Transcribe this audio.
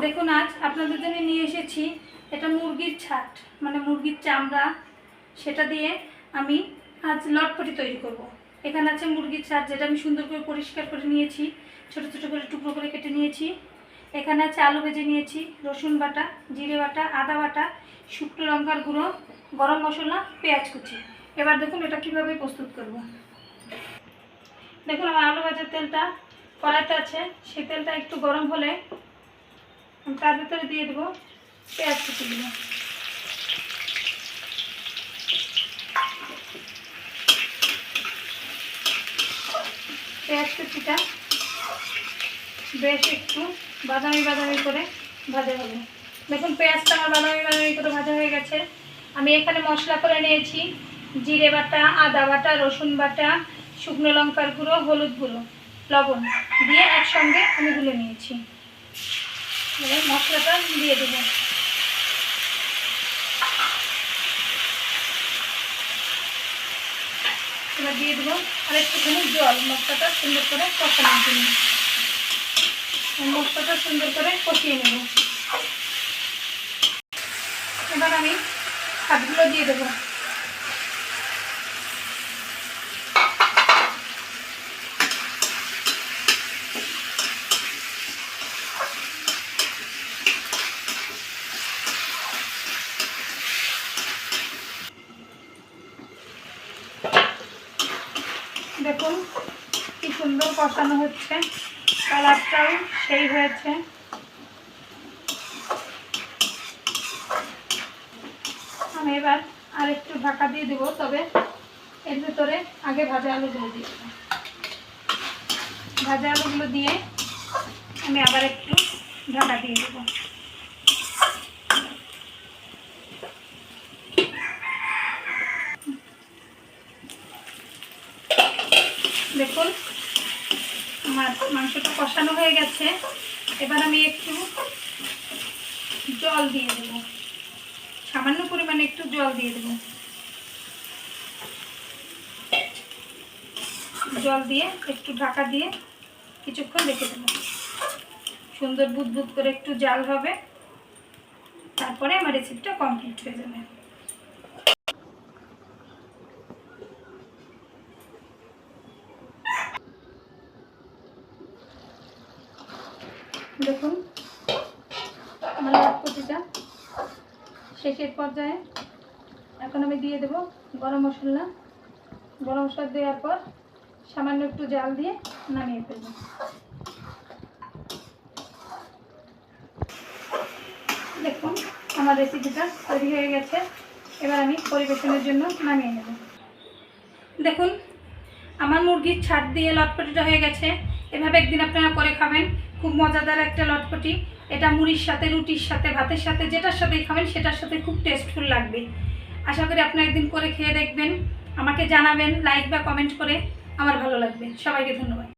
দেখুন আজ আপনাদের জন্য নিয়ে এসেছি এটা মুরগির ছাট, মানে মুরগির চামড়া, সেটা দিয়ে আমি আজ লটপটি তৈরি করব। এখানে আছে মুরগির ছাট, যেটা আমি সুন্দর করে পরিষ্কার করে নিয়েছি, ছোট ছোট করে টুকরো করে কেটে নিয়েছি। এখানে আছে আলু ভেজে নিয়েছি, রসুন বাটা, জিরে বাটা, আদা বাটা, শুকনো লঙ্কার গুঁড়ো, গরম মশলা, পেঁয়াজ কুচি। এবার দেখুন এটা কীভাবে প্রস্তুত করব। দেখুন আমার আলু ভাজার তেলটা কড়াইতে আছে, সেই তেলটা একটু গরম হলে তার ভিতরে দিয়ে দেবো পেঁয়াজ কুচিগুলো। পেঁয়াজ কুচিটা বেশ একটু বাদামি বাদামি করে ভাজা হবে। দেখুন পেঁয়াজটা আমার বাদামি বাদামি করে ভাজা হয়ে গেছে। আমি এখানে মশলা করে নিয়েছি জিরে বাটা, আদা বাটা, রসুন বাটা, শুকনো লঙ্কার গুঁড়ো, হলুদ গুঁড়ো, লবণ দিয়ে একসঙ্গে আমি গুলে নিয়েছি। এবার মশলাটা দিয়ে দেবো। এবার দিয়ে দেবো আর একটুখানি জল, মশলাটা সুন্দর করে কষানোর জন্য। মশলাটা সুন্দর করে কষিয়ে নেব। এবার আমি ছাটগুলো দিয়ে দেবো। দেখুন কি সুন্দর কষানো হচ্ছে, কালারটাও সেই হয়েছে। আমি এবার আর একটু ঢাকা দিয়ে দেবো, তবে এর ভেতরে আগে ভাজা আলুগুলো দিয়ে দেবো। ভাজা আলুগুলো দিয়ে আমি আবার একটু ঢাকা দিয়ে দেবো। দেখুন আমার মাংসটা কষানো হয়ে গেছে। এবার আমি একটু জল দিয়ে দেব, সামান্য পরিমাণে একটু জল দিয়ে দেব। জল দিয়ে একটু ঢাকা দিয়ে কিছুক্ষণ রেখে দেব। সুন্দর বুদবুদ করে একটু জাল হবে, তারপরে আমার রেসিপিটা কমপ্লিট হয়ে যাবে। দেখুন আমার লটপটিটা শেষের পর্যায়ে। এখন আমি দিয়ে দেব গরম মশলা। গরম মশলা দেওয়ার পর সামান্য একটু জাল দিয়ে নামিয়ে ফেলব। দেখুন আমার রেসিপিটা তৈরি হয়ে গেছে। এবার আমি পরিবেশনের জন্য নামিয়ে নেব। দেখুন আমার মুরগির ছাট দিয়ে লটপটিটা হয়ে গেছে। এভাবে একদিন আপনারা করে খাবেন, খুব মজাদার একটা লটপটি। এটা মুড়ির সাথে, রুটির সাথে, ভাতের সাথে, যেটার সাথেই খাবেন সেটার সাথে খুব টেস্টফুল লাগবে। আশা করি আপনারা একদিন করে খেয়ে দেখবেন, আমাকে জানাবেন লাইক বা কমেন্ট করে, আমার ভালো লাগবে। সবাইকে ধন্যবাদ।